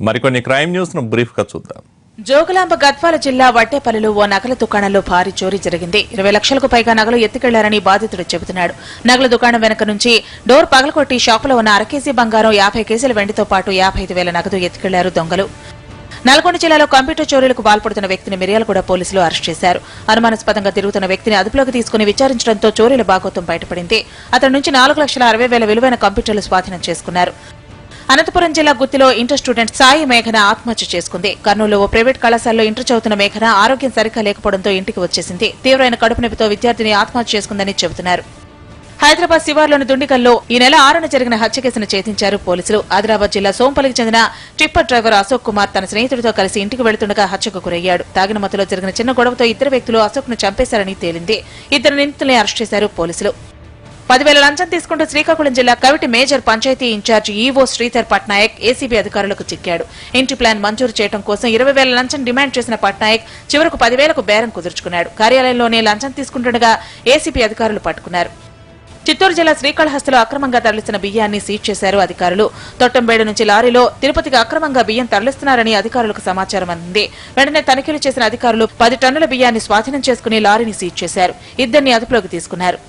మరికొన్ని crime news ను brief గా చూద్దాం. జోగులాంబ గద్వాల జిల్లా వట్టేపల్లిలో ఓ నగల దుకాణంలో భారీ చోరీ జరిగింది. 20 లక్షలకు పైగా నగలు ఎత్తుకెళ్లారని బాధితుడు చెబుతున్నాడు. నగల దుకాణం వెనక నుంచి డోర్ పగలకొట్టి షాపులో ఉన్న 1/2 కేజీ బంగారం, 50 కేజీల వెండితో పాటు 55,000 నగదు ఎత్తుకెళ్లారు దొంగలు. నల్గొండ జిల్లాలో కంప్యూటర్ చోరీలకు పాల్పడుతున్న వ్యక్తిని మిర్యాలగూడ పోలీసులు అరెస్ట్ చేశారు. అనుమానాస్పదంగా తిరుగుతున్న వ్యక్తిని అదుపులోకి తీసుకుని విచారించడంతో చోరీల బాగోతం బయటపడింది. అతడి నుంచి 4,60,000 విలువైన కంప్యూటర్లు స్వాధీనం చేసుకున్నారు. అనంతపురం జిల్లా గుత్తిలో ఇంటర్ స్టూడెంట్ సాయి మేఘన ఆత్మహత్య చేసుకుంది. కర్నూలులో ఓ ప్రైవేట్ కళాశాలలో ఇంటర్ చదువుతున్న మేఘన ఆరోగ్యం సరిగ్గా లేకపోవడంతో ఇంటికి వచ్చేసింది. తీవ్రమైన కడుపు నొప్పితో విద్యార్థిని ఆత్మహత్య చేసుకుందని చెబుతున్నారు. హైదరాబాద్ శివార్లోని దుండిగల్లో ఈ నెల 6న జరిగిన హత్య కేసును ఛేదించారు పోలీసులు. ఆదిలాబాద్ జిల్లా సోంపల్లికి చెందిన టిప్పర్ డ్రైవర్ అశోక్ కుమార్ తన స్నేహితుడితో కలిసి ఇంటికి వెళుతుండగా హత్యకు గురయ్యాడు. తాగిన మత్తులో జరిగిన చిన్న గొడవతో ఇద్దరు వ్యక్తులు అశోక్ ను చంపేశారని తేలింది. ఇద్దరు నిందితుల్ని అరెస్ట్ చేశారు పోలీసులు. 10,000 లంచం తీసుకుంటూ శ్రీకాకుళం జిల్లా Kaviti major panchayati incharge EO Sridhar Patnaik ACB అధికారులకు చిక్కాడు. ఇంటి ప్లాన్ మంజూరు చేయడం కోసం 20,000 లంచం డిమాండ్ చేసిన పట్నాయక్ చివరకు 10,000కు బేరం కుదుర్చుకున్నాడు. కార్యాలయంలోనే లంచం తీసుకుంటుండగా ఏసీబీ అధికారులు పట్టుకున్నారు. చిత్తూరు జిల్లా శ్రీకాళహస్తిలో అక్రమంగా తరలిస్తున్న బియ్యాన్ని సీజ్ చేశారు అధికారులు. తొట్టంబేడు నుంచి లారీలో తిరుపతికి అక్రమంగా బియ్యం తరలిస్తున్నారని అధికారులకు సమాచారం అందింది. వెంటనే తనిఖీలు చేసిన అధికారులు 10 టన్నుల బియ్యాన్ని స్వాధీనం చేసుకుని లారీని సీజ్ చేశారు. ఇద్దరిని అదుపులోకి తీసుకున్నారు.